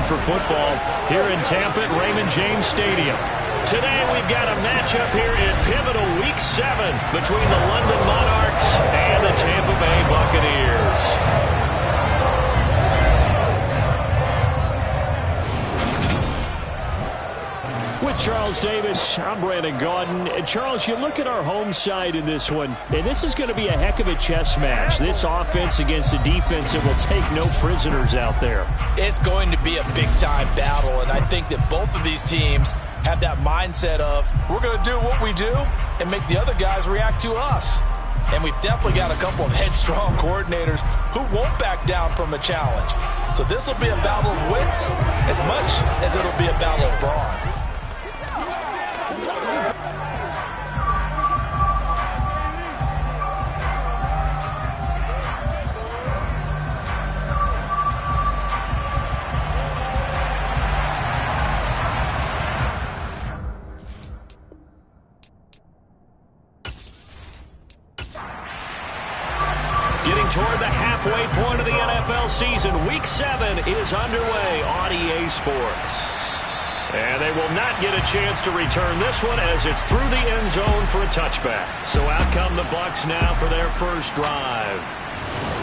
for football here in Tampa at Raymond James Stadium. Today we've got a matchup here in pivotal Week 7 between the London Monarchs and the Tampa Bay Buccaneers. With Charles Davis, I'm Brandon Gaudin. And Charles, you look at our home side in this one, and this is going to be a heck of a chess match. This offense against a defense that will take no prisoners out there. It's going to be a big-time battle, and I think that both of these teams have that mindset of, we're going to do what we do and make the other guys react to us. And we've definitely got a couple of headstrong coordinators who won't back down from a challenge. So this will be a battle of wits as much as it'll be a battle of brawn. Getting toward the halfway point of the NFL season, Week 7 is underway on EA Sports. And they will not get a chance to return this one as it's through the end zone for a touchback. So out come the Bucs now for their first drive.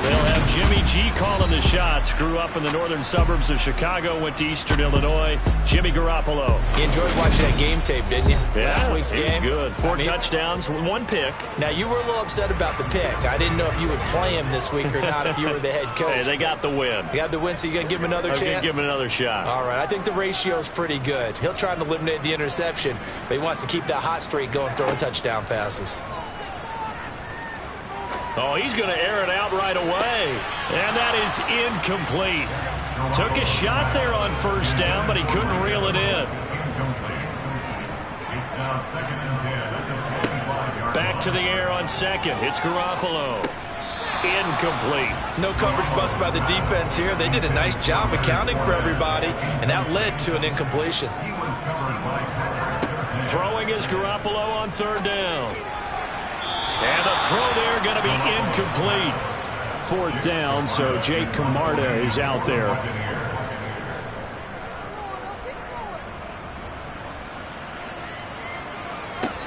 They'll have Jimmy G calling the shots. Grew up in the northern suburbs of Chicago, went to Eastern Illinois. Jimmy Garoppolo. You enjoyed watching that game tape, didn't you? Yeah, Last week's game. Good. Four touchdowns, one pick. Now, you were a little upset about the pick. I didn't know if you would play him this week or not if you were the head coach. Hey, they got the win. You got the win, so you're going to give him another chance? I'm going to give him another shot. All right. I think the ratio is pretty good. He'll try to eliminate the interception, but he wants to keep that hot streak going, throwing touchdown passes. Oh, he's going to air it out right away. And that is incomplete. Took a shot there on first down, but he couldn't reel it in. Back to the air on second. It's Garoppolo. Incomplete. No coverage bust by the defense here. They did a nice job accounting for everybody, and that led to an incompletion. Throwing is Garoppolo on third down. And the throw there going to be incomplete. Fourth down, so Jake Camarda is out there.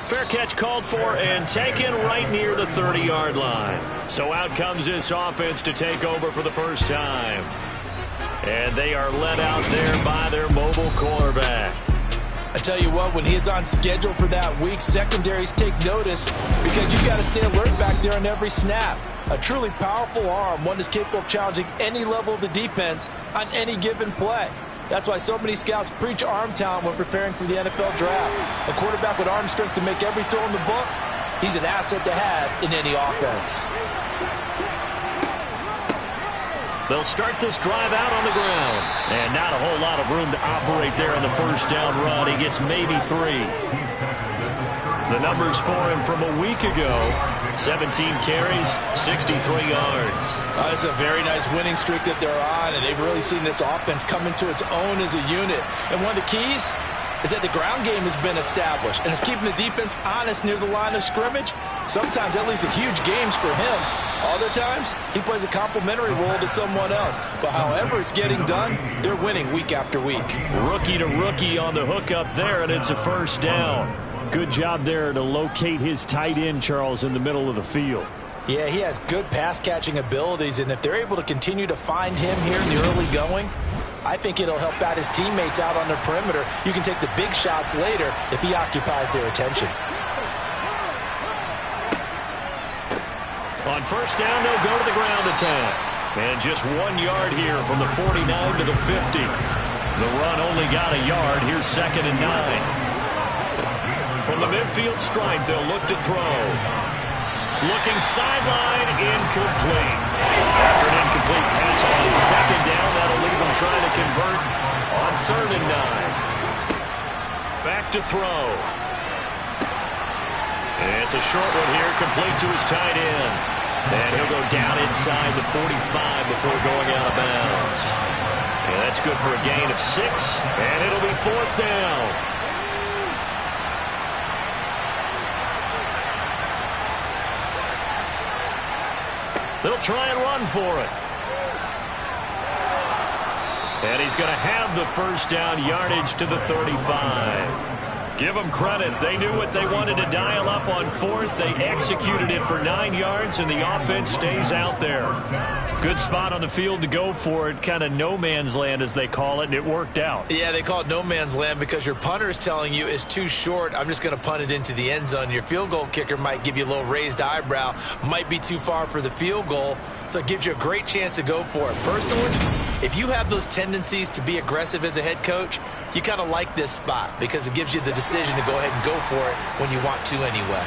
Fair catch called for and taken right near the 30-yard line. So out comes this offense to take over for the first time. And they are led out there by their mobile quarterback. I tell you what, when he is on schedule for that week, secondaries take notice because you've got to stay alert back there on every snap. A truly powerful arm, one that's capable of challenging any level of the defense on any given play. That's why so many scouts preach arm talent when preparing for the NFL draft. A quarterback with arm strength to make every throw in the book, he's an asset to have in any offense. They'll start this drive out on the ground. And not a whole lot of room to operate there on the first down run. He gets maybe 3. The numbers for him from a week ago: 17 carries, 63 yards. It's a very nice winning streak that they're on, and they've really seen this offense come into its own as a unit. And one of the keys is that the ground game has been established, and it's keeping the defense honest near the line of scrimmage. Sometimes that leads to huge games for him. Other times, he plays a complementary role to someone else. But however it's getting done, they're winning week after week. Rookie to rookie on the hookup there, and it's a first down. Good job there to locate his tight end, Charles, in the middle of the field. Yeah, he has good pass-catching abilities, and if they're able to continue to find him here in the early going, I think it'll help out his teammates out on the perimeter. You can take the big shots later if he occupies their attention. On first down, they'll go to the ground attack. And just 1 yard here from the 49 to the 50. The run only got a yard. Here's 2nd and 9. From the midfield stripe, they'll look to throw. Looking sideline, incomplete. After an incomplete pass on second down, that'll leave them trying to convert on 3rd and 9. Back to throw. It's a short one here, complete to his tight end. And he'll go down inside the 45 before going out of bounds. And that's good for a gain of 6, and it'll be 4th down. They'll try and run for it. And he's going to have the first down, yardage to the 35. Give them credit. They knew what they wanted to dial up on fourth. They executed it for 9 yards, and the offense stays out there. Good spot on the field to go for it. Kind of no man's land, as they call it, and it worked out. Yeah, they call it no man's land because your punter is telling you it's too short. I'm just going to punt it into the end zone. Your field goal kicker might give you a little raised eyebrow. Might be too far for the field goal, so it gives you a great chance to go for it. Personally, if you have those tendencies to be aggressive as a head coach, you kind of like this spot because it gives you the decision to go ahead and go for it when you want to anyway.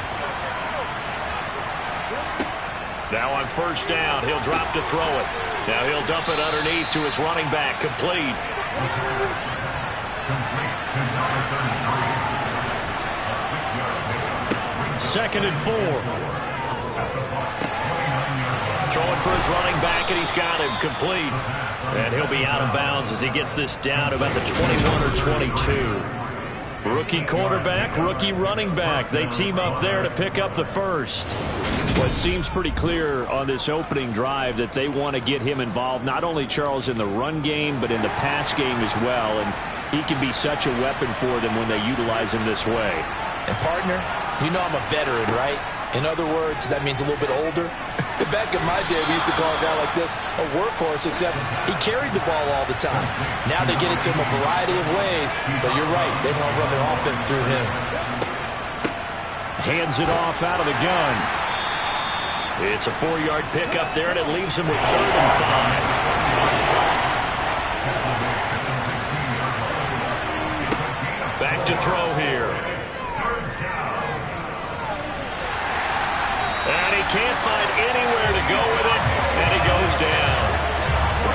Now on first down, he'll drop to throw it. Now he'll dump it underneath to his running back, complete. Second and 4. Throwing for his running back, and he's got him complete. And he'll be out of bounds as he gets this down about the 21 or 22. Rookie quarterback, rookie running back. They team up there to pick up the first. Well, it seems pretty clear on this opening drive that they want to get him involved, not only, Charles, in the run game, but in the pass game as well. And he can be such a weapon for them when they utilize him this way. And, partner, you know I'm a veteran, right? In other words, that means a little bit older. Back in my day, we used to call a guy like this a workhorse, except he carried the ball all the time. Now they get it to him a variety of ways, but you're right, they want to run their offense through him. Hands it off out of the gun. It's a 4-yard pickup there, and it leaves him with 3rd and 5. Back to throw here. And he can't find anywhere to go with it, and he goes down.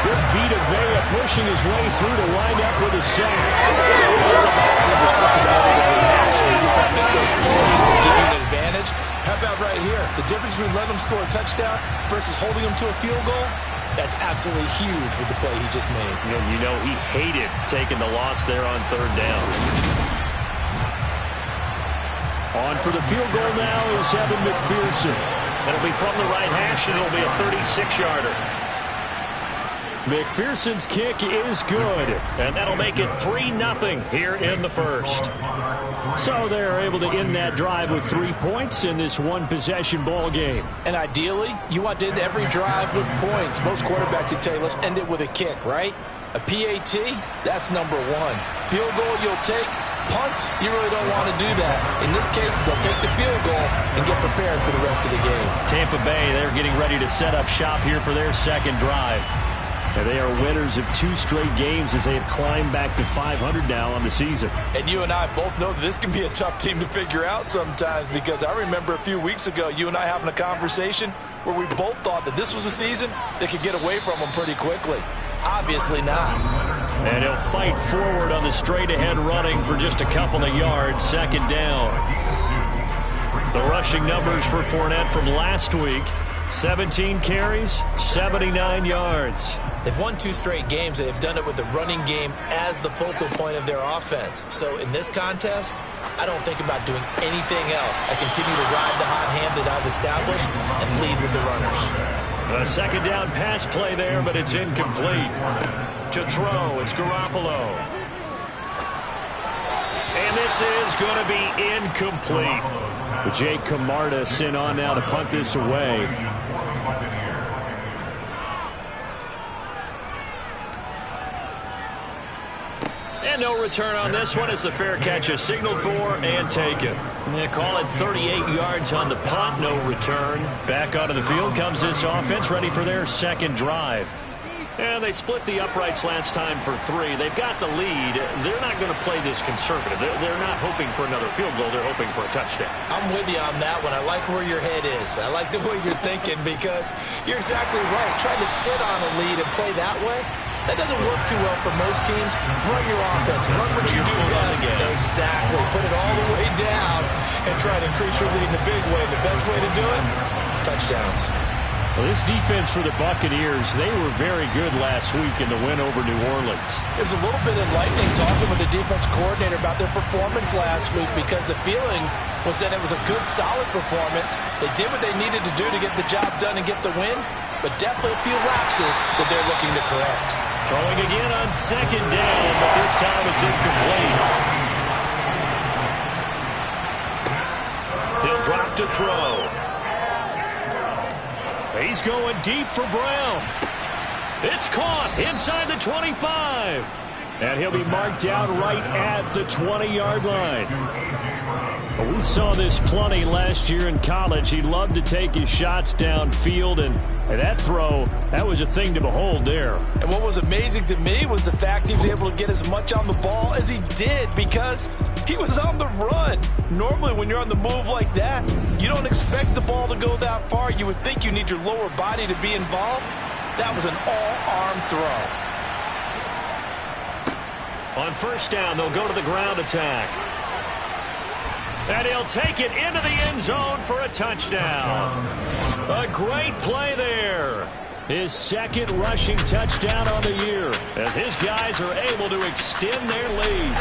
Good Vita Vea pushing his way through to wind up with a sack. That's a bad team for such an relatively national. You just want to make those plays and give you an advantage. How about right here? The difference between letting them score a touchdown versus holding them to a field goal, that's absolutely huge with the play he just made. You know, he hated taking the loss there on 3rd down. On for the field goal now is Evan McPherson. It'll be from the right hash, and it'll be a 36-yarder. McPherson's kick is good, and that'll make it 3-0 here in the first. So they're able to end that drive with 3 points in this one-possession ball game. And ideally, you want to end every drive with points. Most quarterbacks would tell you, let's end it with a kick, right? A PAT, that's number 1. Field goal you'll take. Punts, you really don't want to do that. In this case, they'll take the field goal and get prepared for the rest of the game. Tampa Bay, they're getting ready to set up shop here for their second drive. And they are winners of 2 straight games as they have climbed back to 500 now on the season. And you and I both know that this can be a tough team to figure out sometimes, because I remember a few weeks ago you and I having a conversation where we both thought that this was a season that could get away from them pretty quickly. Obviously not. And he'll fight forward on the straight-ahead running for just a couple of yards. Second down. The rushing numbers for Fournette from last week: 17 carries, 79 yards. They've won 2 straight games. They've done it with the running game as the focal point of their offense. So in this contest, I don't think about doing anything else. I continue to ride the hot hand that I've established and lead with the runners. A second down pass play there, but it's incomplete. To throw, it's Garoppolo. And this is going to be incomplete. Jake Camarda sent on now to punt this away. And no return on this one as the fair catch is signaled for and taken. They call it 38 yards on the punt, no return. Back onto the field comes this offense, ready for their second drive. And they split the uprights last time for 3. They've got the lead. They're not going to play this conservative. They're not hoping for another field goal. They're hoping for a touchdown. I'm with you on that one. I like where your head is. I like the way you're thinking, because you're exactly right. Trying to sit on a lead and play that way, that doesn't work too well for most teams. Run your offense. Run what you do best. Exactly. Put it all the way down and try to increase your lead in a big way. The best way to do it, touchdowns. Well, this defense for the Buccaneers, they were very good last week in the win over New Orleans. It was a little bit enlightening talking with the defense coordinator about their performance last week, because the feeling was that it was a good, solid performance. They did what they needed to do to get the job done and get the win, but definitely a few lapses that they're looking to correct. Throwing again on second down, but this time it's incomplete. He'll drop to throw. He's going deep for Brown. It's caught inside the 25. And he'll be marked down right at the 20-yard line. Well, we saw this plenty last year in college. He loved to take his shots downfield, and that throw, that was a thing to behold there. And what was amazing to me was the fact he was able to get as much on the ball as he did because he was on the run. Normally when you're on the move like that, you don't expect the ball to go that far. You would think you need your lower body to be involved. That was an all-arm throw. On first down, they'll go to the ground attack. And he'll take it into the end zone for a touchdown. A great play there. His second rushing touchdown on the year as his guys are able to extend their lead.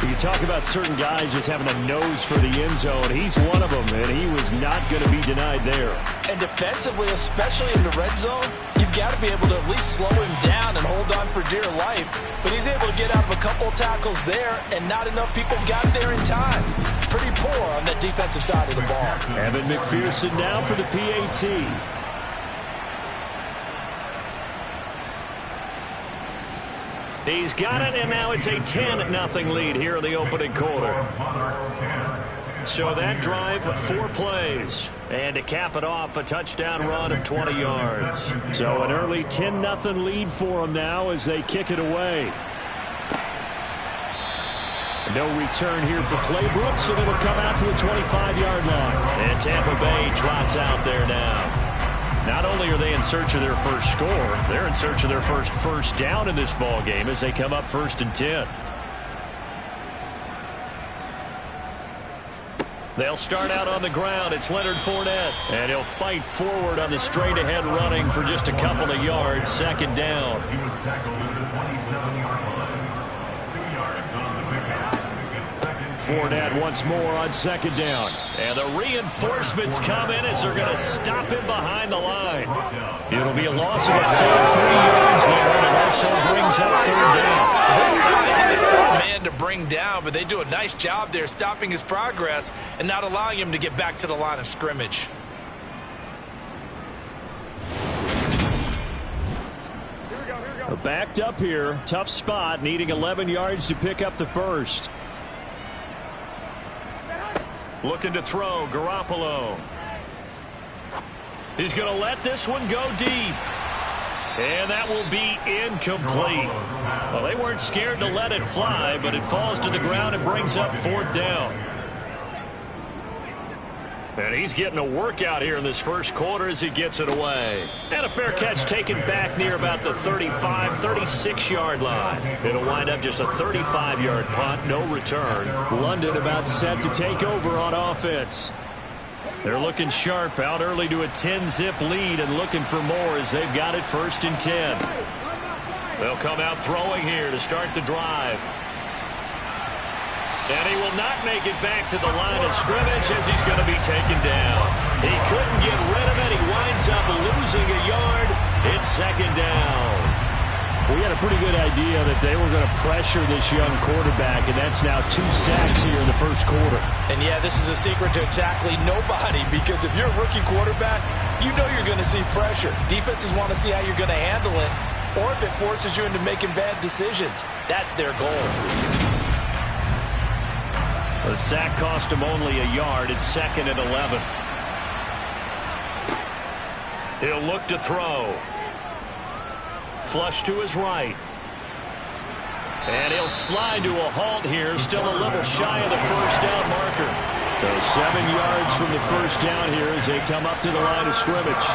You talk about certain guys just having a nose for the end zone. He's one of them, and he was not going to be denied there. And defensively, especially in the red zone, you've got to be able to at least slow him down and hold on for dear life. But he's able to get out of a couple of tackles there, and not enough people got there in time. Pretty poor on the defensive side of the ball. Evan McPherson now for the PAT. He's got it, and now it's a 10-0 lead here in the opening quarter. So that drive, 4 plays. And to cap it off, a touchdown run of 20 yards. So an early 10-0 lead for them now as they kick it away. No return here for Claybrook, so it'll come out to the 25-yard line. And Tampa Bay trots out there now. Not only are they in search of their first score, they're in search of their first down in this ball game as they come up 1st and 10. They'll start out on the ground. It's Leonard Fournette. And he'll fight forward on the straight-ahead running for just a couple of yards. 2nd down. He was tackled at the 27-yard line. 2 yards on the pickup. Fournette once more on 2nd down. And the reinforcements come in as they're going to stop him behind the line. It'll be a loss of a full 3 yards there, and it also brings up 3rd down. This size is a tough man to bring down, but they do a nice job there stopping his progress and not allowing him to get back to the line of scrimmage. Backed up here, tough spot, needing 11 yards to pick up the first. Looking to throw, Garoppolo. He's going to let this one go deep. And that will be incomplete. Well, they weren't scared to let it fly, but it falls to the ground and brings up 4th down. And he's getting a workout here in this first quarter as he gets it away. And a fair catch taken back near about the 35, 36-yard line. It'll wind up just a 35-yard punt, no return. London about set to take over on offense. They're looking sharp, out early to a 10-zip lead and looking for more as they've got it 1st and 10. They'll come out throwing here to start the drive. And he will not make it back to the line of scrimmage as he's going to be taken down. He couldn't get rid of it. He winds up losing a yard. It's 2nd down. We had a pretty good idea that they were going to pressure this young quarterback, and that's now 2 sacks here in the first quarter. And, yeah, this is a secret to exactly nobody because if you're a rookie quarterback, you know you're going to see pressure. Defenses want to see how you're going to handle it, or if it forces you into making bad decisions. That's their goal. The sack cost him only a yard. It's 2nd and 11. He'll look to throw. Flush to his right. And he'll slide to a halt here. Still a little shy of the 1st down marker. So 7 yards from the 1st down here as they come up to the line of scrimmage.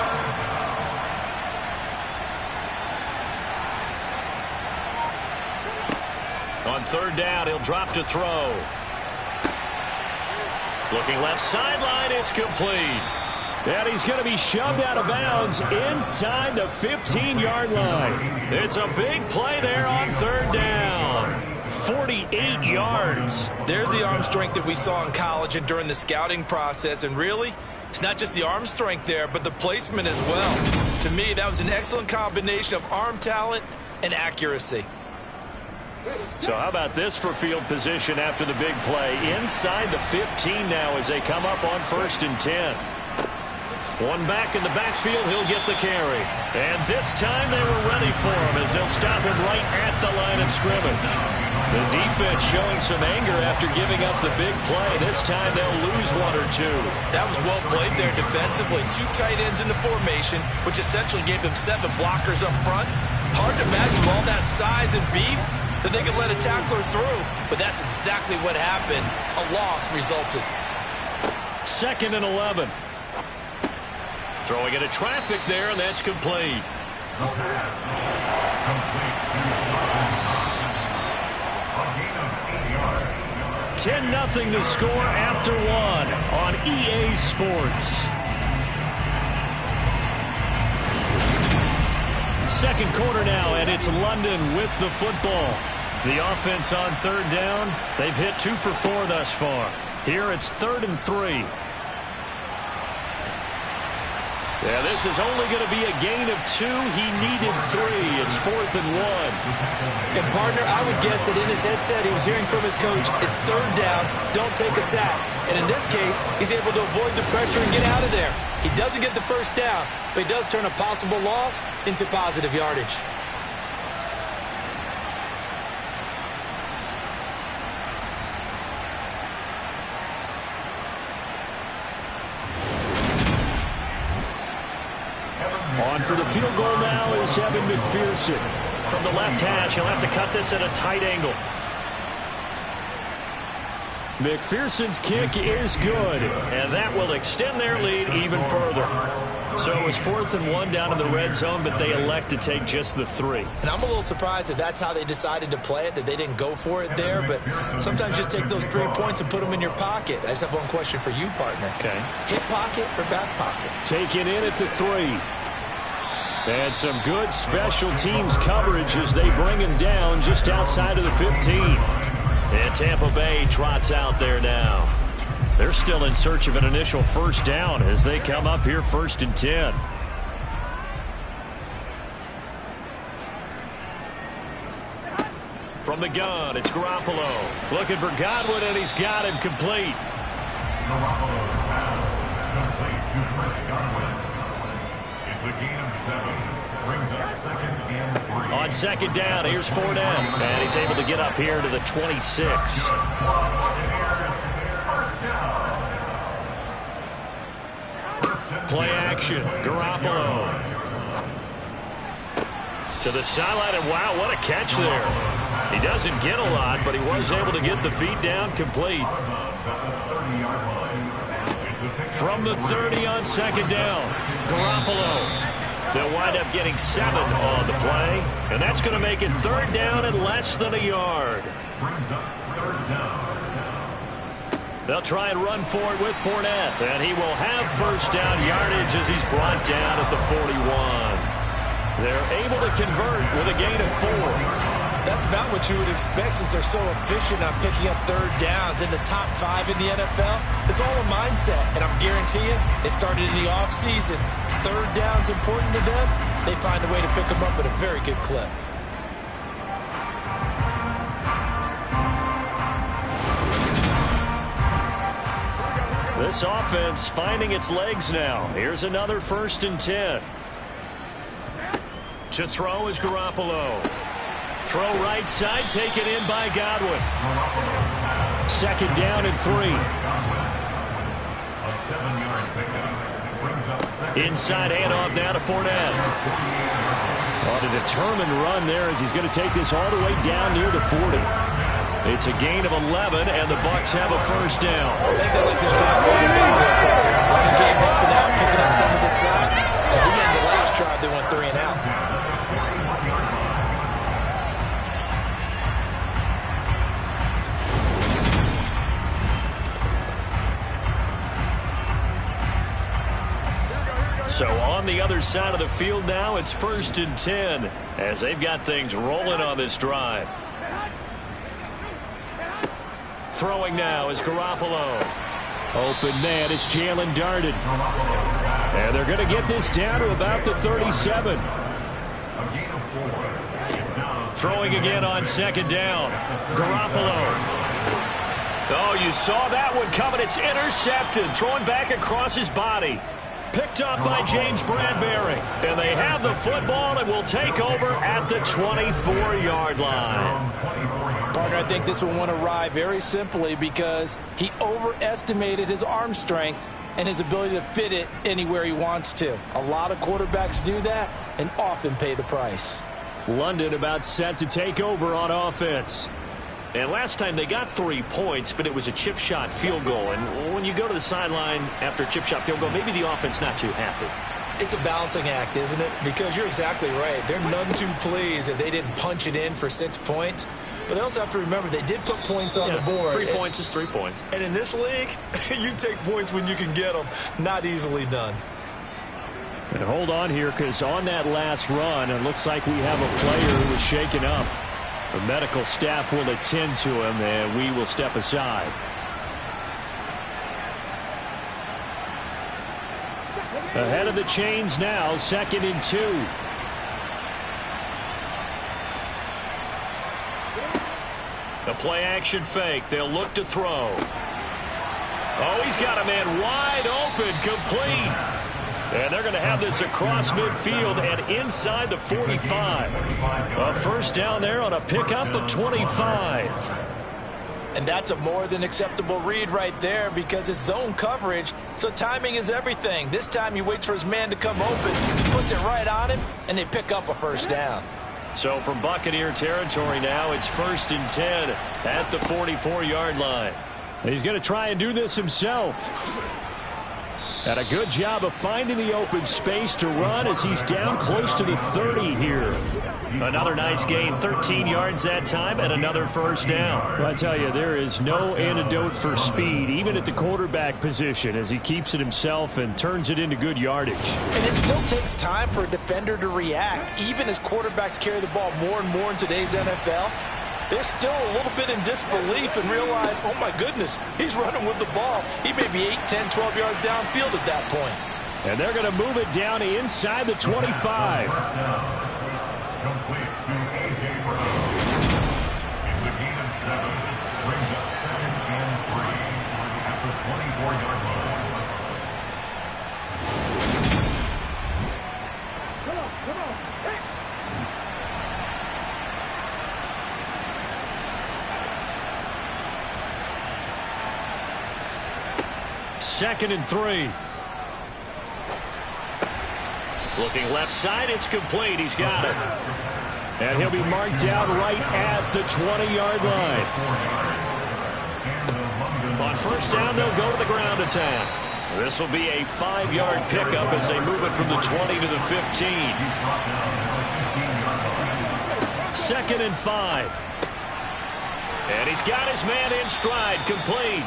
On 3rd down, he'll drop to throw. Looking left sideline, it's complete. And he's going to be shoved out of bounds inside the 15-yard line. It's a big play there on 3rd down. 48 yards. There's the arm strength that we saw in college and during the scouting process. And really, it's not just the arm strength there, but the placement as well. To me, that was an excellent combination of arm talent and accuracy. So how about this for field position after the big play? Inside the 15 now as they come up on 1st and 10. One back in the backfield, he'll get the carry. And this time they were ready for him as they'll stop him right at the line of scrimmage. The defense showing some anger after giving up the big play. This time they'll lose one or two. That was well played there defensively. 2 tight ends in the formation, which essentially gave them 7 blockers up front. Hard to imagine with all that size and beef that they could let a tackler through. But that's exactly what happened. A loss resulted. 2nd and 11. Throwing into traffic there, and that's complete. The pass. Complete to 10-0 to score after 1 on EA Sports. Second quarter now, and it's London with the football. The offense on 3rd down. They've hit 2 for 4 thus far. Here it's 3rd and 3. Yeah, this is only going to be a gain of 2. He needed 3. It's 4th and 1. And, partner, I would guess that in his headset he was hearing from his coach, it's 3rd down, don't take a sack. And in this case, he's able to avoid the pressure and get out of there. He doesn't get the 1st down, but he does turn a possible loss into positive yardage. On for the field goal now is Evan McPherson. From the left hash, he'll have to cut this at a tight angle. McPherson's kick is good, and that will extend their lead even further. So it was 4th and 1 down in the red zone, but they elect to take just the 3. And I'm a little surprised that that's how they decided to play it, that they didn't go for it there. But sometimes just take those 3 points and put them in your pocket. I just have one question for you, partner. Okay. Hip pocket or back pocket? Taken in at the 3. And some good special teams coverage as they bring him down just outside of the 15. And Tampa Bay trots out there now. They're still in search of an initial 1st down as they come up here 1st and 10. From the gun, it's Garoppolo. Looking for Godwin, and he's got him complete. Garoppolo's pass. Complete to Chris Godwin. It's a gain of 7. Brings up 2nd and 3. On 2nd down, here's Fournette. And he's able to get up here to the 26. Play action. Garoppolo. To the sideline, and wow, what a catch there. He doesn't get a lot, but he was able to get the feet down complete. From the 30 on 2nd down, Garoppolo. They'll wind up getting 7 on the play, and that's going to make it 3rd down and less than a yard. Brings up 3rd down. They'll try and run for it with Fournette, and he will have 1st down yardage as he's brought down at the 41. They're able to convert with a gain of 4. That's about what you would expect since they're so efficient on picking up 3rd downs in the top 5 in the NFL. It's all a mindset, and I guarantee you, it started in the offseason. 3rd down's important to them. They find a way to pick them up at a very good clip. This offense finding its legs now. Here's another 1st and 10. To throw is Garoppolo. Throw right side, taken in by Godwin. 2nd down and 3. A 7-yard pickup. Brings up 2nd. Inside handoff down to Fournette. On a determined run there as he's going to take this all the way down near the 40. It's a gain of 11, and the Bucs have a 1st down. I think they like this drive a little bit more. Running game helping out, picking up some of the slack. As we end the last drive, they went 3 and out. So on the other side of the field now, it's 1st and 10 as they've got things rolling on this drive. Throwing now is Garoppolo. Open man, it's Jalen Darden. And they're going to get this down to about the 37. A gain of 4 Throwing again on second down. Garoppolo. Oh, you saw that one coming. It's intercepted. Throwing back across his body. Picked up by James Bradbury. And they have the football and will take over at the 24-yard line. Partner, I think this one went awry very simply because he overestimated his arm strength and his ability to fit it anywhere he wants to. A lot of quarterbacks do that and often pay the price. London about set to take over on offense. And last time they got 3 points, but it was a chip shot field goal. And when you go to the sideline after a chip shot field goal, maybe the offense not too happy. It's a balancing act, isn't it? Because you're exactly right. They're none too pleased that they didn't punch it in for 6 points. But they also have to remember they did put points on the board. 3 points is 3 points. And in this league, you take points when you can get them. Not easily done. And hold on here, because on that last run, it looks like we have a player who was shaken up. The medical staff will attend to him, and we will step aside. Ahead of the chains now, 2nd and 2. The play-action fake. They'll look to throw. Oh, he's got a man wide open, complete. And they're going to have this across midfield and inside the 45. A first down there on a pickup of 25. And that's a more than acceptable read right there because it's zone coverage, so timing is everything. This time he waits for his man to come open, puts it right on him, and they pick up a first down. So from Buccaneer territory now, it's 1st and 10 at the 44-yard line. He's going to try and do this himself. And a good job of finding the open space to run as he's down close to the 30 here. Another nice gain, 13 yards that time, and another first down. Well, I tell you, there is no antidote for speed, even at the quarterback position, as he keeps it himself and turns it into good yardage. And it still takes time for a defender to react, even as quarterbacks carry the ball more and more in today's NFL. They're still a little bit in disbelief and realize, oh, my goodness, he's running with the ball. He may be 8, 10, 12 yards downfield at that point. And they're going to move it down inside the 25. Complete to A.J. Brown. It's a gain of 7. Brings up 2nd and 3 at the 24-yard line. Come on. Hey. 2nd and 3. Looking left side, it's complete. He's got it. And he'll be marked down right at the 20-yard line. On first down, they'll go to the ground attack. This will be a 5-yard pickup as they move it from the 20 to the 15. 2nd and 5. And he's got his man in stride, complete.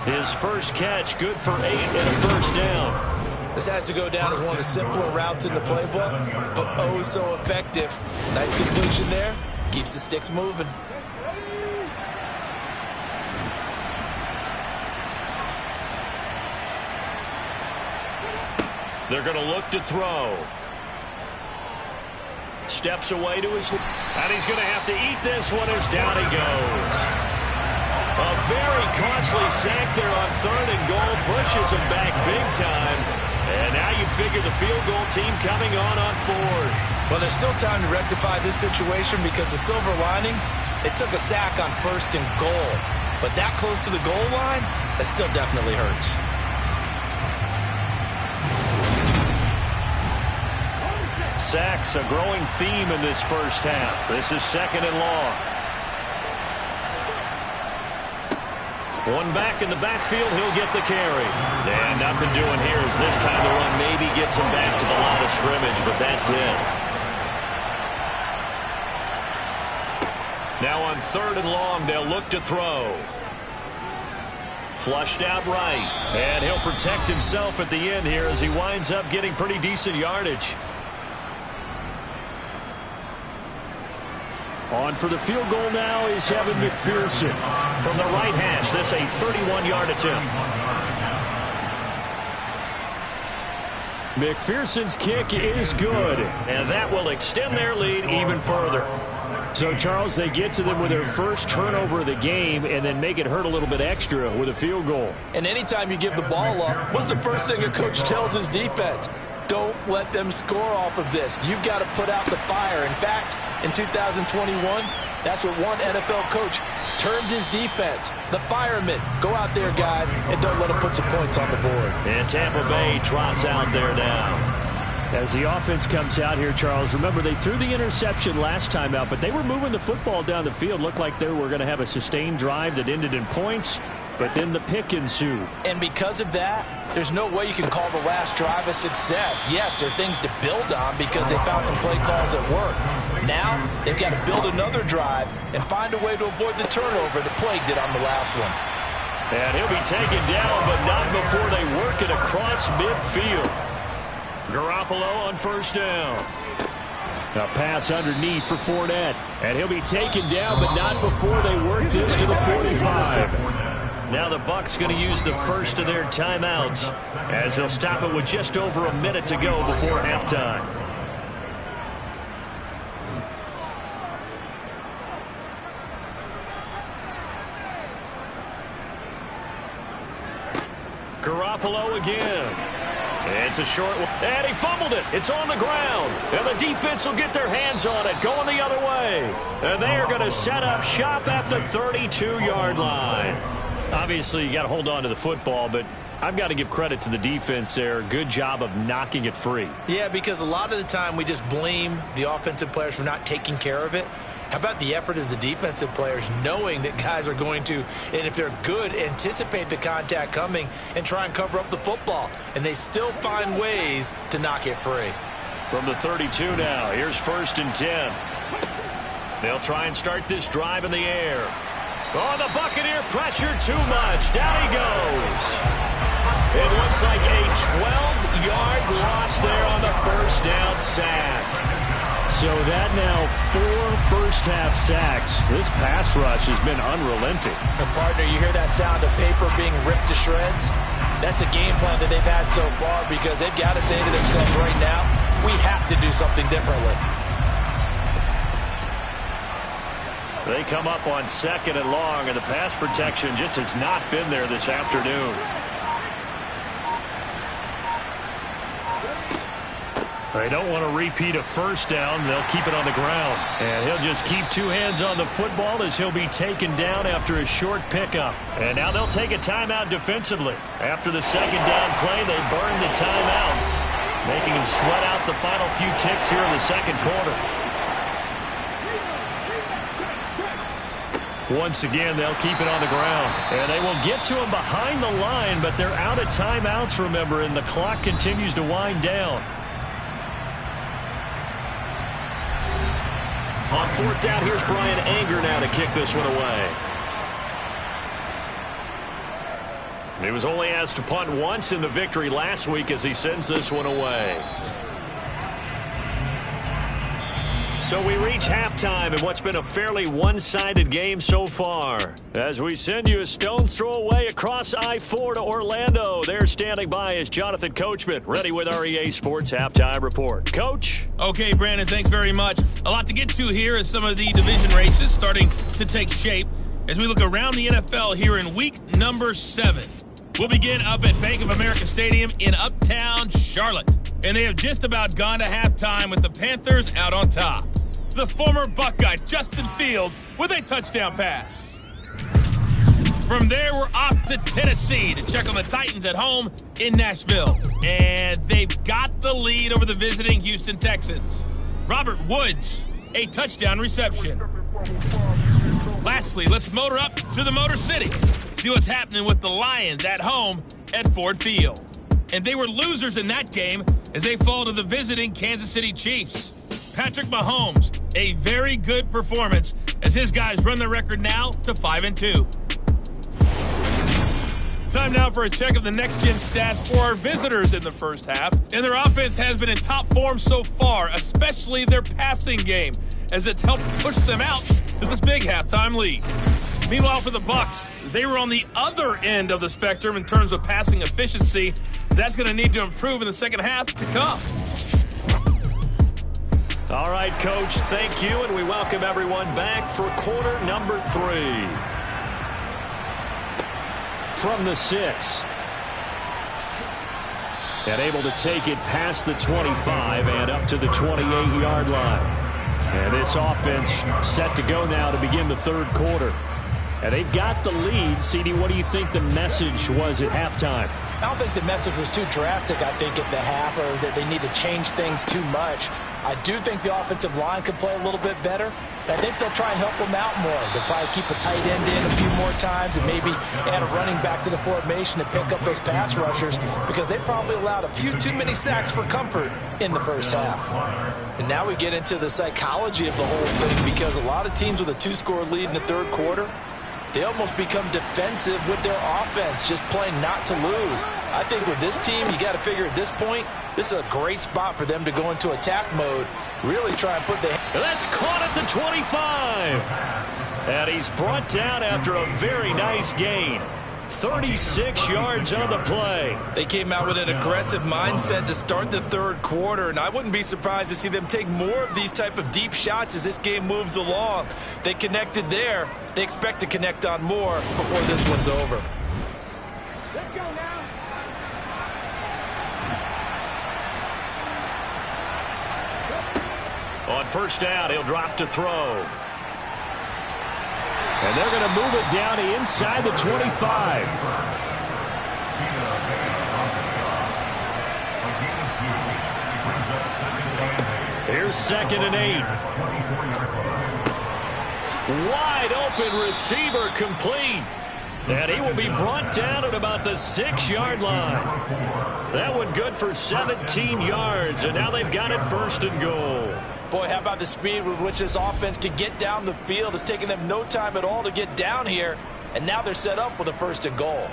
His first catch, good for 8 and a first down. This has to go down as one of the simpler routes in the playbook, but oh so effective. Nice completion there. Keeps the sticks moving. They're going to look to throw. Steps away to his... And he's going to have to eat this one as down he goes. A very costly sack there on 3rd and goal. Pushes him back big time. And now you figure the field goal team coming on 4th. Well, there's still time to rectify this situation because the silver lining, they took a sack on 1st and goal. But that close to the goal line, that still definitely hurts. Sacks, a growing theme in this first half. This is 2nd and long. One back in the backfield, he'll get the carry. And nothing doing here as this time the run maybe gets him back to the line of scrimmage, but that's it. Now on 3rd and long, they'll look to throw. Flushed out right. And he'll protect himself at the end here as he winds up getting pretty decent yardage. On for the field goal now is Evan McPherson. From the right hash, this a 31-yard attempt. McPherson's kick is good, and that will extend their lead even further. So, Charles, they get to them with their first turnover of the game and then make it hurt a little bit extra with a field goal. And anytime you give the ball up, what's the first thing a coach tells his defense? Don't let them score off of this. You've got to put out the fire. In fact, in 2021, that's what one NFL coach termed his defense. The firemen. Go out there, guys, and don't let them put some points on the board. And Tampa Bay trots out there now. As the offense comes out here, Charles, remember they threw the interception last time out, but they were moving the football down the field. Looked like they were going to have a sustained drive that ended in points, but then the pick ensued. And because of that, there's no way you can call the last drive a success. Yes, there are things to build on because they found some play calls that work. Now, they've got to build another drive and find a way to avoid the turnover that plagued it on the last one. And he'll be taken down, but not before they work it across midfield. Garoppolo on first down. A pass underneath for Fournette. And he'll be taken down, but not before they work this to the 45. Now the Bucs going to use the first of their timeouts as they'll stop it with just over a minute to go before halftime. Garoppolo again. It's a short one, and he fumbled it. It's on the ground, and the defense will get their hands on it, going the other way. And they are going to set up shop at the 32-yard line. Obviously, you got to hold on to the football, but I've got to give credit to the defense there. Good job of knocking it free. Yeah, because a lot of the time we just blame the offensive players for not taking care of it. How about the effort of the defensive players knowing that guys are going to, and if they're good, anticipate the contact coming and try and cover up the football. And they still find ways to knock it free. From the 32 now, here's 1st and 10. They'll try and start this drive in the air. Oh, the Buccaneer pressure too much. Down he goes. It looks like a 12-yard loss there on the first down sack. So that now 4 first-half sacks. This pass rush has been unrelenting. And, partner, you hear that sound of paper being ripped to shreds? That's a game plan that they've had so far because they've got to say to themselves right now, we have to do something differently. They come up on 2nd and long, and the pass protection just has not been there this afternoon. They don't want to repeat a first down. They'll keep it on the ground. And he'll just keep 2 hands on the football as he'll be taken down after a short pickup. And now they'll take a timeout defensively. After the 2nd down play, they burn the timeout, making him sweat out the final few ticks here in the 2nd quarter. Once again, they'll keep it on the ground. And they will get to him behind the line, but they're out of timeouts, remember, and the clock continues to wind down. On 4th down, here's Brian Anger now to kick this one away. He was only asked to punt once in the victory last week as he sends this one away. So we reach halftime in what's been a fairly one-sided game so far. As we send you a stone's throw away across I-4 to Orlando. There standing by is Jonathan Coachman, ready with our EA Sports Halftime Report. Coach? Okay, Brandon, thanks very much. A lot to get to here as some of the division races starting to take shape as we look around the NFL here in week number 7. We'll begin up at Bank of America Stadium in Uptown Charlotte. And they have just about gone to halftime with the Panthers out on top. The former Buckeye, Justin Fields, with a touchdown pass. From there, we're off to Tennessee to check on the Titans at home in Nashville. And they've got the lead over the visiting Houston Texans. Robert Woods, a touchdown reception. Lastly, let's motor up to the Motor City. See what's happening with the Lions at home at Ford Field. And they were losers in that game as they fall to the visiting Kansas City Chiefs. Patrick Mahomes, a very good performance as his guys run the record now to 5-2. Time now for a check of the next-gen stats for our visitors in the first half. And their offense has been in top form so far, especially their passing game, as it's helped push them out to this big halftime lead. Meanwhile, for the Bucs, they were on the other end of the spectrum in terms of passing efficiency. That's going to need to improve in the second half to come. All right, Coach, thank you, and we welcome everyone back for quarter number 3. From the 6. And able to take it past the 25 and up to the 28-yard line. And this offense set to go now to begin the third quarter. And they've got the lead. CD, what do you think the message was at halftime? I don't think the message was too drastic, I think, at the half, or that they need to change things too much. I do think the offensive line could play a little bit better. I think they'll try and help them out more. They'll probably keep a tight end in a few more times and maybe add a running back to the formation to pick up those pass rushers, because they probably allowed a few too many sacks for comfort in the first half. And now we get into the psychology of the whole thing, because a lot of teams with a 2-score lead in the third quarter, they almost become defensive with their offense, just playing not to lose. I think with this team, you got to figure at this point, this is a great spot for them to go into attack mode, really try and put the... That's caught at the 25. And he's brought down after a very nice gain. 36 yards on the play. They came out with an aggressive mindset to start the third quarter, and I wouldn't be surprised to see them take more of these type of deep shots as this game moves along. They connected there. They expect to connect on more before this one's over. Let's go now. On first down, he'll drop to throw. And they're going to move it down to inside the 25. Here's 2nd and 8. Wide open receiver complete. And he will be brought down at about the 6-yard line. That one good for 17 yards, and now they've got it 1st and goal. Boy, how about the speed with which this offense can get down the field? It's taken them no time at all to get down here, and now they're set up with a 1st and goal.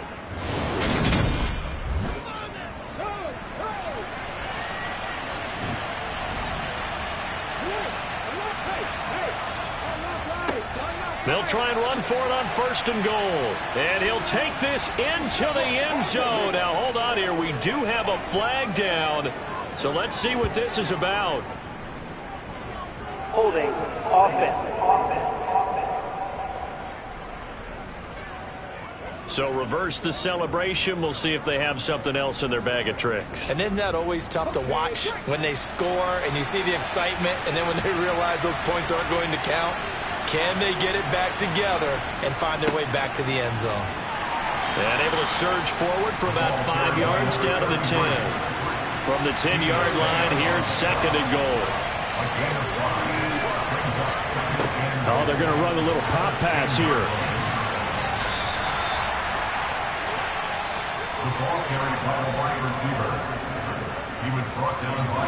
They'll try and run for it on 1st and goal. And he'll take this into the end zone. Now, hold on here. We do have a flag down. So let's see what this is about. Holding offense. So reverse the celebration. We'll see if they have something else in their bag of tricks. And isn't that always tough to watch when they score and you see the excitement, and then when they realize those points aren't going to count? Can they get it back together and find their way back to the end zone? And able to surge forward for about 5 yards down to the 10. From the 10-yard line, here's 2nd and goal. Oh, they're going to run a little pop pass here. The ball carried by the wide receiver. He was brought down by...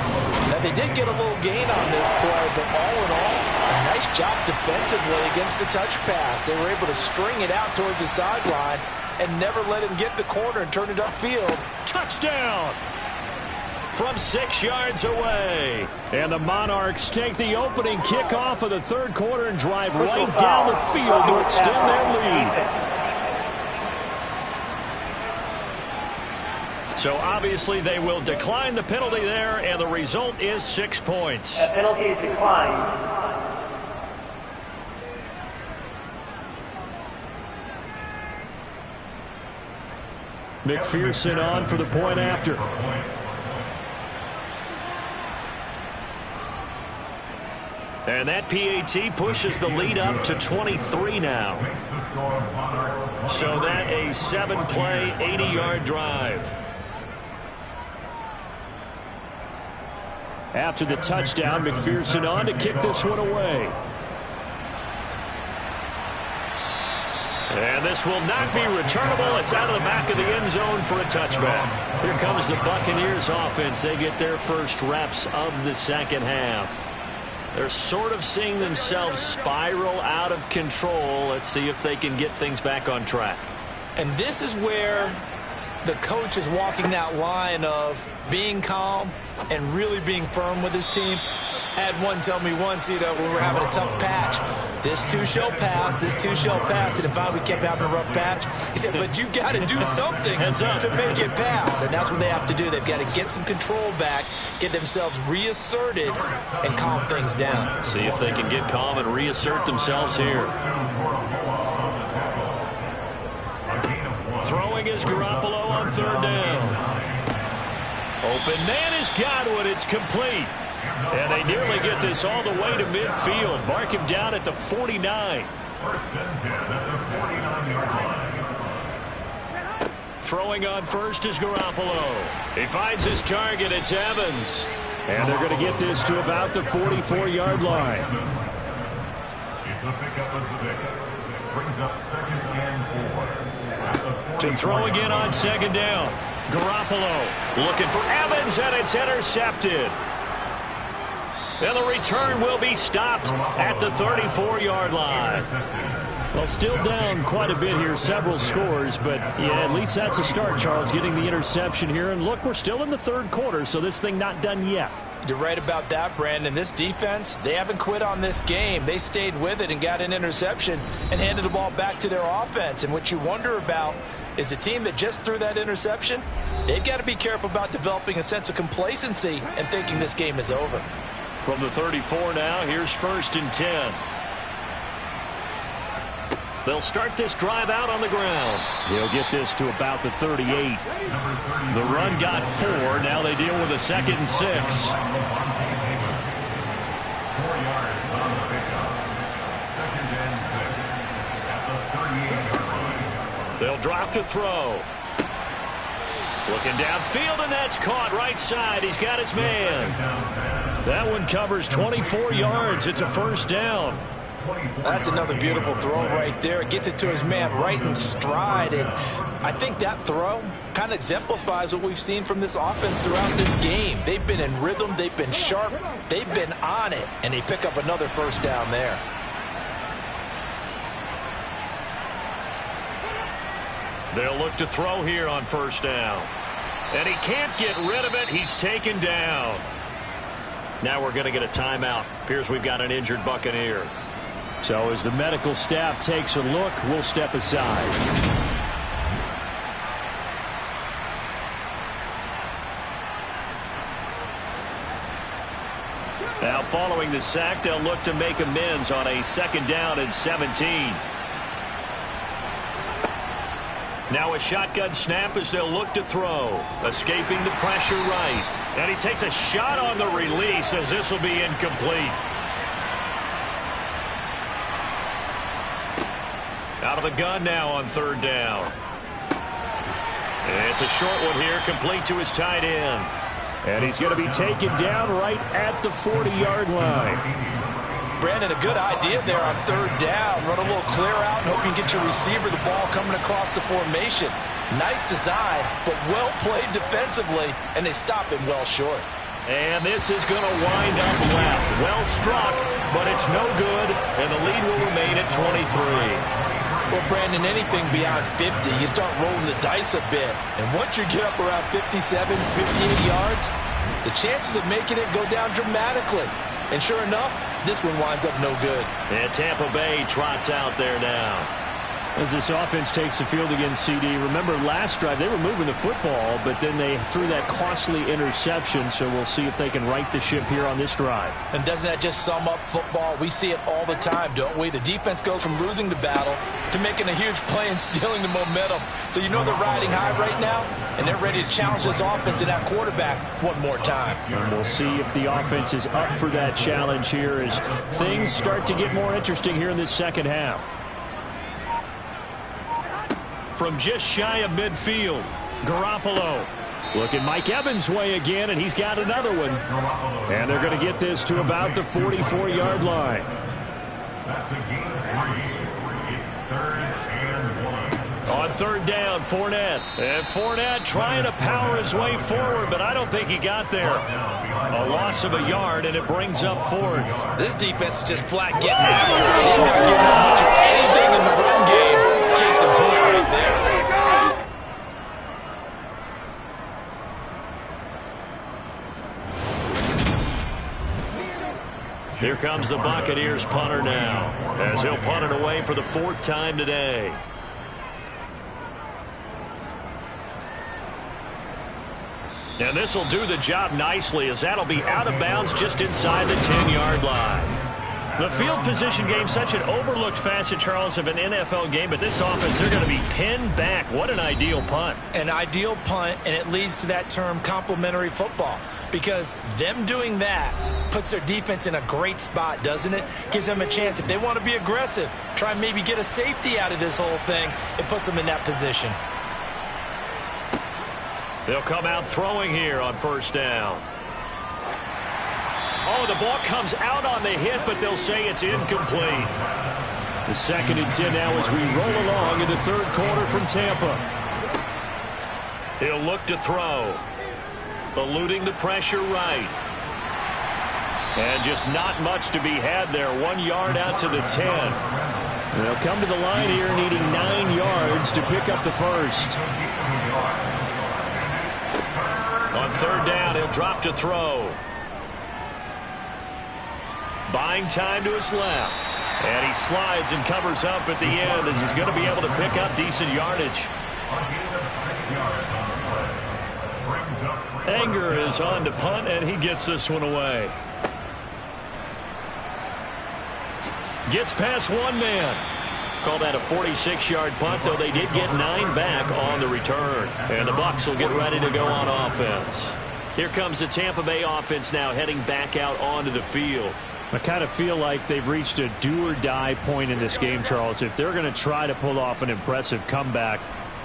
Now, they did get a little gain on this play, but all in all, a nice job defensively against the touch pass. They were able to string it out towards the sideline and never let him get the corner and turn it upfield. Touchdown! From 6 yards away. And the Monarchs take the opening kickoff of the third quarter and drive right down the field to extend their lead. So obviously they will decline the penalty there, and the result is 6 points. A penalty is declined. McPherson on for the point after. And that PAT pushes the lead up to 23 now. So that a 7-play, 80-yard drive. After the touchdown, McPherson on to kick this one away. And this will not be returnable. It's out of the back of the end zone for a touchback. Here comes the Buccaneers offense. They get their first reps of the second half. They're sort of seeing themselves spiral out of control. Let's see if they can get things back on track. And this is where the coach is walking that line of being calm and really being firm with his team. Had one tell me once, when we were having a tough patch, this too shall pass, this too shall pass. And finally we kept having a rough patch. He said, but you got to do something to make it pass. And that's what they have to do. They've got to get some control back, get themselves reasserted, and calm things down. See if they can get calm and reassert themselves here. Throwing is Garoppolo on third down. Open man is Godwin. It's complete. And they nearly get this all the way to midfield. Mark him down at the 49. First and 10 at the 49-yard line. Throwing on first is Garoppolo. He finds his target. It's Evans. And they're going to get this to about the 44-yard line. It's a pickup of 6. Brings up second and 4. To throw again on second down. Garoppolo looking for Evans, and it's intercepted. And the return will be stopped at the 34-yard line. Well, still down quite a bit here, several scores, but yeah, at least that's a start, Charles, getting the interception here. And look, we're still in the third quarter, so this thing not done yet. You're right about that, Brandon. This defense, they haven't quit on this game. They stayed with it and got an interception and handed the ball back to their offense. And what you wonder about is the team that just threw that interception, they've got to be careful about developing a sense of complacency and thinking this game is over. From the 34 now, here's first and 10. They'll start this drive out on the ground. He'll get this to about the 38. The run got 4. Now they deal with a second and 6. 4 yards on the pickup. Second and 6 at the 38-yard line. They'll drop to throw. Looking downfield, and that's caught right side. He's got his man. That one covers 24 yards. It's a first down. That's another beautiful throw right there. It gets it to his man right in stride. And I think that throw kind of exemplifies what we've seen from this offense throughout this game. They've been in rhythm. They've been sharp. They've been on it. And they pick up another first down there. They'll look to throw here on first down. And he can't get rid of it. He's taken down. Now we're going to get a timeout. Appears we've got an injured Buccaneer. So as the medical staff takes a look, we'll step aside. Now following the sack, they'll look to make amends on a second down and 17. Now a shotgun snap as they'll look to throw. Escaping the pressure right. And he takes a shot on the release as this will be incomplete. Out of the gun now on third down. It's a short one here, complete to his tight end. And he's going to be taken down right at the 40-yard line. Brandon, a good idea there on third down. Run a little clear out and hope you can get your receiver the ball coming across the formation. Nice design, but well played defensively, and they stop him well short. And this is going to wind up left. Well struck, but it's no good, and the lead will remain at 23. Well, Brandon, anything beyond 50, you start rolling the dice a bit. And once you get up around 57, 58 yards, the chances of making it go down dramatically. And sure enough, this one winds up no good. And Tampa Bay trots out there now. As this offense takes the field against CD, remember last drive they were moving the football, but then they threw that costly interception, so we'll see if they can right the ship here on this drive. And doesn't that just sum up football? We see it all the time, don't we? The defense goes from losing the battle to making a huge play and stealing the momentum. So you know they're riding high right now, and they're ready to challenge this offense and that quarterback one more time. And we'll see if the offense is up for that challenge here as things start to get more interesting here in this second half. From just shy of midfield, Garoppolo looking Mike Evans' way again, and he's got another one. And they're going to get this to about the 44-yard line. That's a gain of 3. It's third and 1. On third down, Fournette. And Fournette trying to power his way forward, but I don't think he got there. A loss of a yard, and it brings up fourth. This defense is just flat getting after it. They're not giving up much of anything in the run game. Case in point right there. Here comes the Buccaneers punter now, as he'll punt it away for the 4th time today. And this will do the job nicely, as that'll be out of bounds just inside the 10-yard line. The field position game, such an overlooked facet, Charles, of an NFL game, but this offense, they're going to be pinned back. What an ideal punt. An ideal punt, and it leads to that term complementary football, because them doing that puts their defense in a great spot, doesn't it? Gives them a chance. If they want to be aggressive, try and maybe get a safety out of this whole thing, it puts them in that position. They'll come out throwing here on 1st down. Oh, the ball comes out on the hit, but they'll say it's incomplete. The 2nd and 10 now as we roll along in the 3rd quarter from Tampa. He'll look to throw. Eluding the pressure right. And just not much to be had there. 1 yard out to the 10. They'll come to the line here needing 9 yards to pick up the 1st. On 3rd down, he'll drop to throw. Buying time to his left. And he slides and covers up at the end as he's going to be able to pick up decent yardage. Anger is on to punt, and he gets this one away. Gets past one man. Call that a 46-yard punt, though they did get 9 back on the return. And the Bucs will get ready to go on offense. Here comes the Tampa Bay offense now heading back out onto the field. I kind of feel like they've reached a do-or-die point in this game, Charles. If they're going to try to pull off an impressive comeback,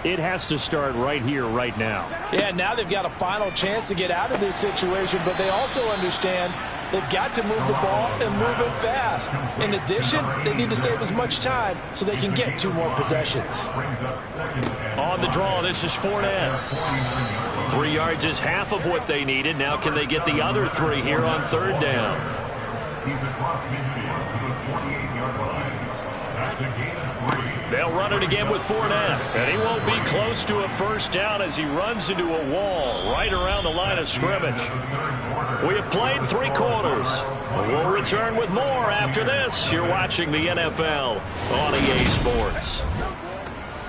it has to start right here, right now. Yeah, now they've got a final chance to get out of this situation, but they also understand they've got to move the ball and move it fast. In addition, they need to save as much time so they can get 2 more possessions. On the draw, this is Fournette. 3 yards is half of what they needed. Now can they get the other 3 here on 3rd down? They'll run it again with Fournette, and he won't be close to a 1st down as he runs into a wall right around the line of scrimmage. We have played 3 quarters. We'll return with more after this. You're watching the NFL on EA Sports.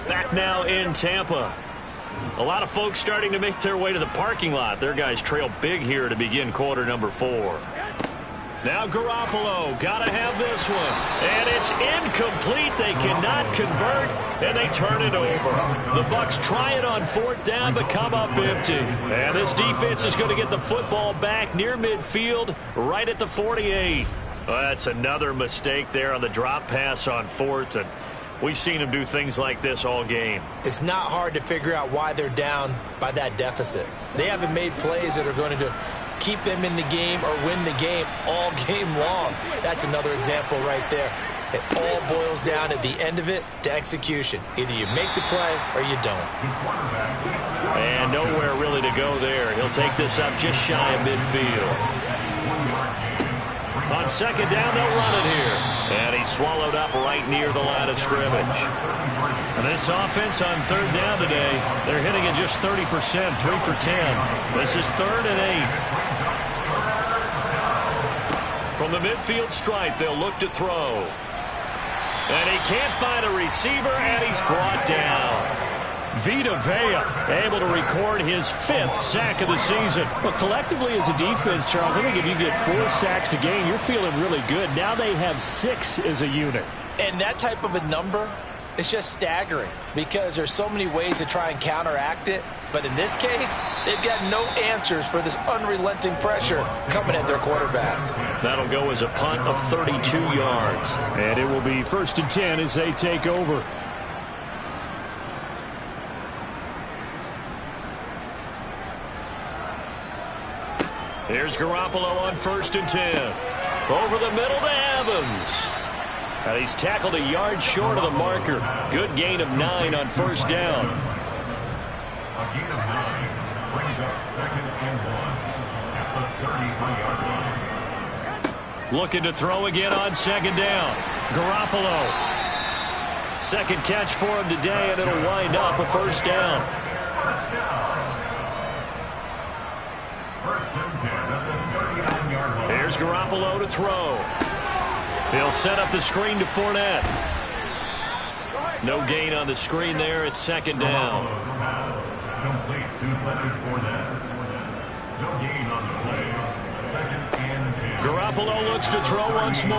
Back now in Tampa. A lot of folks starting to make their way to the parking lot. Their guys trail big here to begin quarter number 4. Now Garoppolo, gotta have this one. And it's incomplete. They cannot convert, and they turn it over. The Bucs try it on 4th down, but come up empty. And this defense is going to get the football back near midfield, right at the 48. Well, that's another mistake there on the drop pass on 4th, and we've seen them do things like this all game. It's not hard to figure out why they're down by that deficit. They haven't made plays that are going to keep them in the game or win the game all game long. That's another example right there. It all boils down at the end of it to execution. Either you make the play or you don't. And nowhere really to go there. He'll take this up just shy of midfield. On 2nd down, they'll run it here. And he's swallowed up right near the line of scrimmage. And this offense on 3rd down today, they're hitting it just 30%, 3 for 10. This is 3rd and 8. From the midfield stripe, they'll look to throw. And he can't find a receiver, and he's brought down. Vita Vea able to record his 5th sack of the season. But collectively as a defense, Charles, I think if you get 4 sacks a game, you're feeling really good. Now they have 6 as a unit. And that type of a number, it's just staggering because there's so many ways to try and counteract it. But in this case, they've got no answers for this unrelenting pressure coming at their quarterback. That'll go as a punt of 32 yards. And it will be 1st and 10 as they take over. Here's Garoppolo on 1st and 10. Over the middle to Evans. And he's tackled a yard short of the marker. Good gain of 9 on 1st down. A gain of 9 brings up 2nd and 1 at the 33-yard line. Looking to throw again on 2nd down. Garoppolo. 2nd catch for him today, and it'll wind up a 1st down. First down. 1st and 10 at the 39-yard line. Here's Garoppolo to throw. He'll set up the screen to Fournette. No gain on the screen there. It's second down. Complete to Leonard Fournette. No gain on the play. Second and 10. Garoppolo looks to throw once more.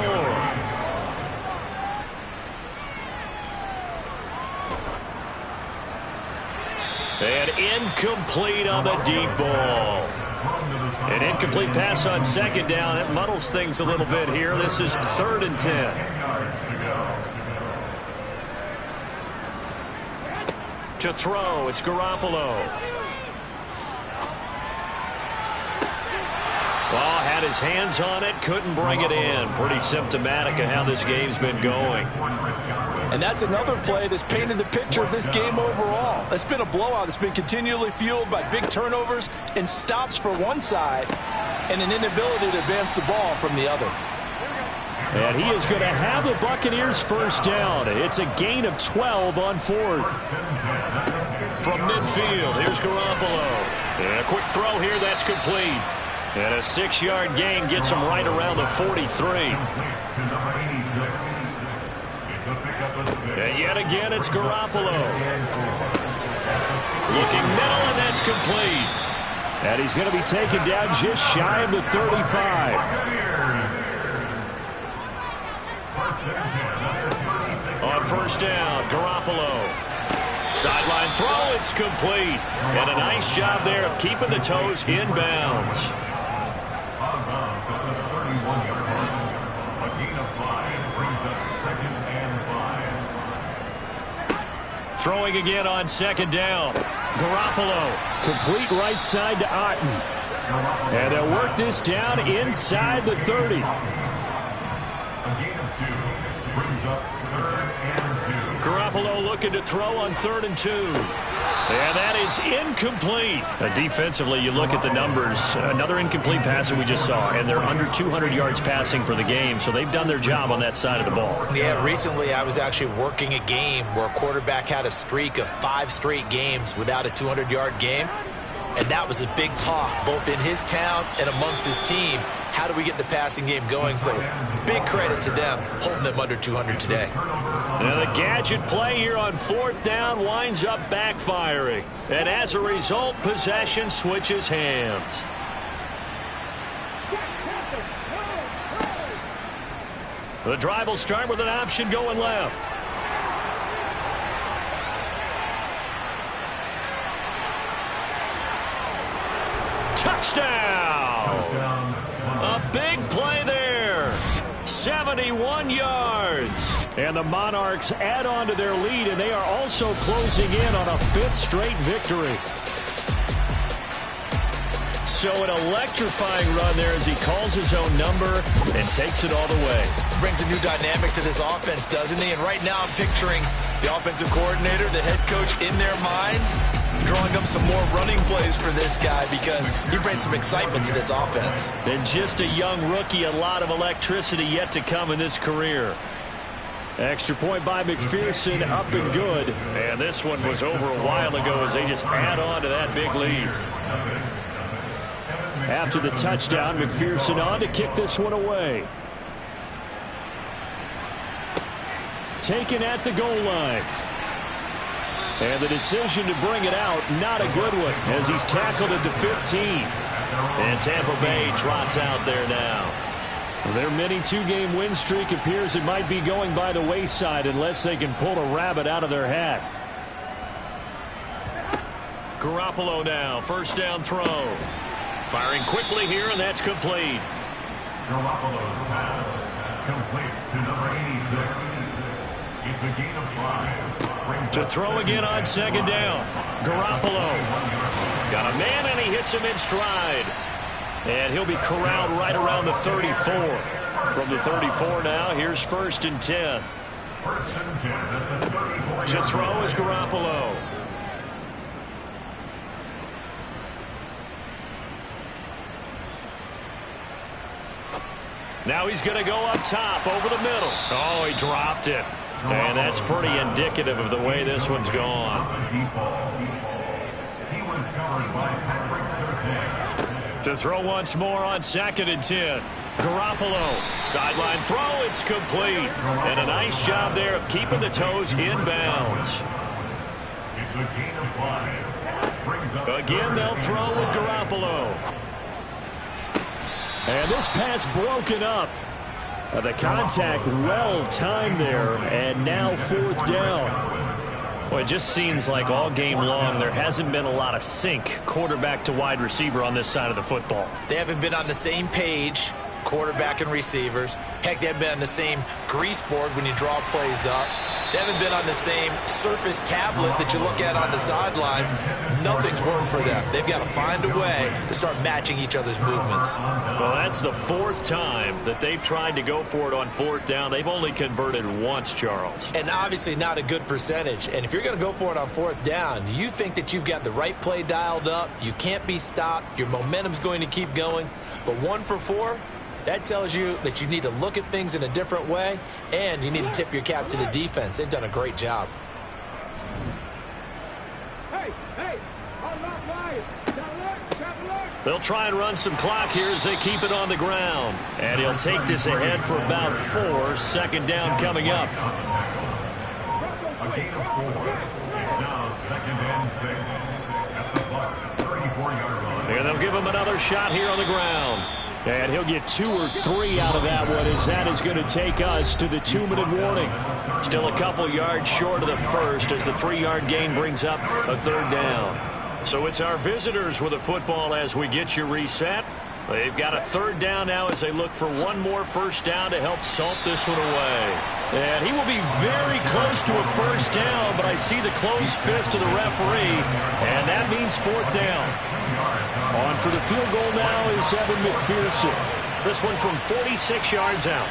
And incomplete on the deep ball. An incomplete pass on second down. It muddles things a little bit here. This is 3rd and 10. To throw, it's Garoppolo. Well, had his hands on it, couldn't bring it in. Pretty symptomatic of how this game's been going. And that's another play that's painted the picture of this game overall. It's been a blowout. It's been continually fueled by big turnovers and stops for one side and an inability to advance the ball from the other. And he is going to have the Buccaneers first down. It's a gain of 12 on 4th. From midfield, here's Garoppolo. And a quick throw here, that's complete. And a 6-yard gain gets him right around the 43. And yet again, it's Garoppolo. Looking middle, and that's complete. And he's going to be taken down just shy of the 35. On first down, Garoppolo. Sideline throw, it's complete. And a nice job there of keeping the toes inbounds. Throwing again on second down. Garoppolo. Complete right side to Otten. And they'll work this down inside the 30. A gain of 2 brings up 3rd and 2. Garoppolo looking to throw on 3rd and 2. And that is incomplete. Defensively, you look at the numbers. Another incomplete pass that we just saw, and they're under 200 yards passing for the game, so they've done their job on that side of the ball. Yeah, recently I was actually working a game where a quarterback had a streak of 5 straight games without a 200-yard game, and that was a big talk both in his town and amongst his team. How do we get the passing game going? So big credit to them holding them under 200 today. Now the gadget play here on 4th down winds up backfiring. And as a result, possession switches hands. The drive will start with an option going left. Touchdown! A big play there. 71 yards. And the Monarchs add on to their lead, and they are also closing in on a 5th straight victory. So an electrifying run there as he calls his own number and takes it all the way. Brings a new dynamic to this offense, doesn't he? And right now I'm picturing the offensive coordinator, the head coach in their minds, drawing up some more running plays for this guy because he brings some excitement to this offense. And just a young rookie, a lot of electricity yet to come in this career. Extra point by McPherson, up and good. And this one was over a while ago as they just add on to that big lead. After the touchdown, McPherson on to kick this one away. Taken at the goal line. And the decision to bring it out, not a good one, as he's tackled at the 15. And Tampa Bay trots out there now. Their mini 2-game win streak appears it might be going by the wayside unless they can pull a rabbit out of their hat. Garoppolo now, first down throw. Firing quickly here, and that's complete. Garoppolo's pass complete to number 86. It's a gain of 5. To throw again on second down. Garoppolo. Got a man, and he hits him in stride. And he'll be corralled right around the 34. From the 34 now, here's 1st and 10. To throw is Garoppolo. Now he's going to go up top over the middle. Oh, he dropped it. And that's pretty indicative of the way this one's gone. He was covered by Patrick Surtain. To throw once more on 2nd and 10. Garoppolo, sideline throw, it's complete. And a nice job there of keeping the toes in bounds. It's a gain of 5. Brings up Again, they'll throw with Garoppolo. And this pass broken up. The contact well timed there, and now 4th down. Well, it just seems like all game long there hasn't been a lot of sync quarterback to wide receiver on this side of the football. They haven't been on the same page, quarterback and receivers. Heck, they haven't been on the same grease board when you draw plays up. They haven't been on the same surface tablet that you look at on the sidelines. Nothing's worked for them. They've got to find a way to start matching each other's movements. Well, that's the 4th time that they've tried to go for it on 4th down. They've only converted once, Charles. And obviously not a good percentage. And if you're going to go for it on 4th down, you think that you've got the right play dialed up. You can't be stopped. Your momentum's going to keep going. But 1 for 4, that tells you that you need to look at things in a different way, and you need to tip your cap to the defense. They've done a great job. They'll try and run some clock here as they keep it on the ground. And he'll take this ahead for about 4. 2nd down coming up. a gain of 4. It's now 2nd and 6 at the Bucs 34-yard line. And they'll give him another shot here on the ground. And he'll get 2 or 3 out of that one, as that is going to take us to the 2-minute warning. Still a couple yards short of the first as the 3-yard gain brings up a 3rd down. So it's our visitors with the football as we get you reset. They've got a 3rd down now as they look for one more 1st down to help salt this one away. And he will be very close to a 1st down, but I see the closed fist of the referee, and that means 4th down. On for the field goal now is Evan McPherson. This one from 46 yards out.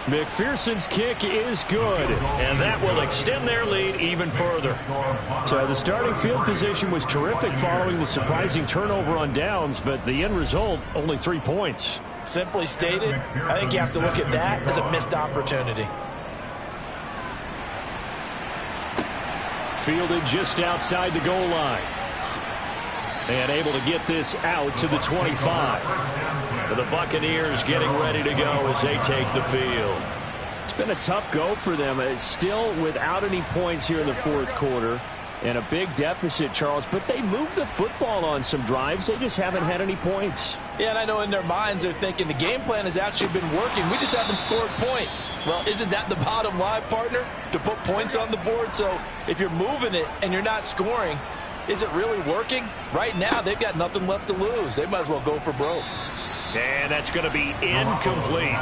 McPherson's kick is good, and that will extend their lead even further. So the starting field position was terrific following the surprising turnover on downs, but the end result, only 3 points. Simply stated, I think you have to look at that as a missed opportunity. Fielded just outside the goal line. And able to get this out to the 25. The Buccaneers getting ready to go as they take the field. It's been a tough go for them. It's still without any points here in the 4th quarter. And a big deficit, Charles. But they moved the football on some drives. They just haven't had any points. Yeah, and I know in their minds they're thinking the game plan has actually been working. We just haven't scored points. Well, isn't that the bottom line, partner? To put points on the board? So if you're moving it and you're not scoring, is it really working? Right now, they've got nothing left to lose. They might as well go for broke. And that's going to be incomplete.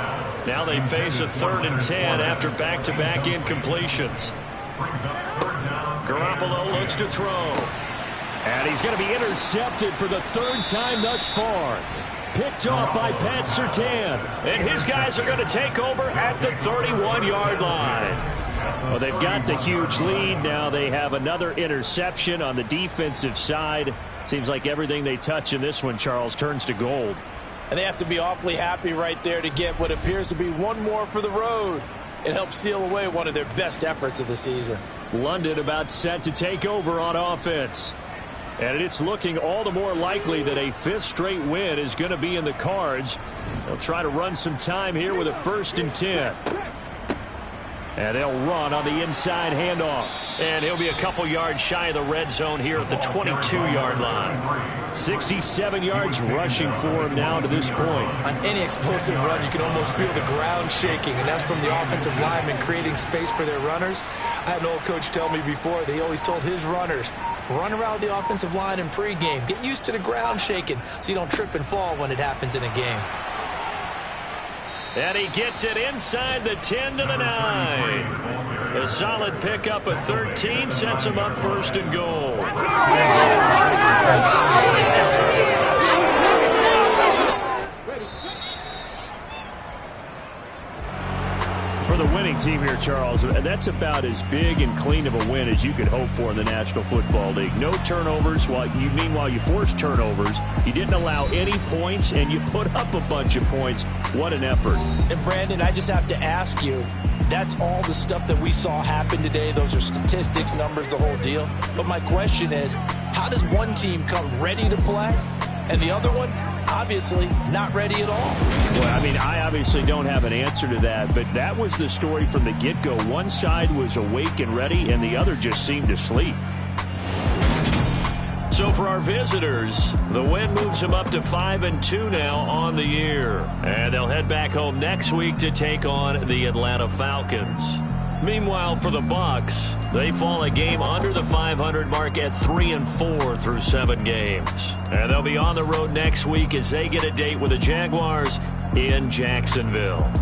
Now they face a 3rd and 10 after back-to-back incompletions. Garoppolo looks to throw. And he's going to be intercepted for the 3rd time thus far. Picked off by Pat Surtain. And his guys are going to take over at the 31-yard line. Well, they've got the huge lead. Now they have another interception on the defensive side. Seems like everything they touch in this one, Charles, turns to gold. And they have to be awfully happy right there to get what appears to be one more for the road. It helps seal away one of their best efforts of the season. London about set to take over on offense. And it's looking all the more likely that a 5th straight win is going to be in the cards. They'll try to run some time here with a 1st and 10. And they'll run on the inside handoff. And he'll be a couple yards shy of the red zone here at the 22-yard line. 67 yards rushing for him now to this point. On any explosive run, you can almost feel the ground shaking, and that's from the offensive linemen creating space for their runners. I had an old coach tell me before, they always told his runners, run around the offensive line in pregame. Get used to the ground shaking so you don't trip and fall when it happens in a game. And he gets it inside the 10 to the 9. A solid pickup at 13 sets him up 1st and goal. For the winning team here, Charles, that's about as big and clean of a win as you could hope for in the National Football League. No turnovers. Meanwhile, you forced turnovers. You didn't allow any points, and you put up a bunch of points. What an effort. And, Brandon, I just have to ask you, That's all the stuff that we saw happen today. Those are statistics, numbers, the whole deal. But my question is, how does one team come ready to play and the other one, obviously, not ready at all? Well, I mean, I obviously don't have an answer to that, but that was the story from the get-go. One side was awake and ready, and the other just seemed to sleep. So for our visitors, the win moves them up to 5-2 now on the year. And they'll head back home next week to take on the Atlanta Falcons. Meanwhile, for the Bucs, they fall a game under the 500 mark at 3-4 through 7 games. And they'll be on the road next week as they get a date with the Jaguars in Jacksonville.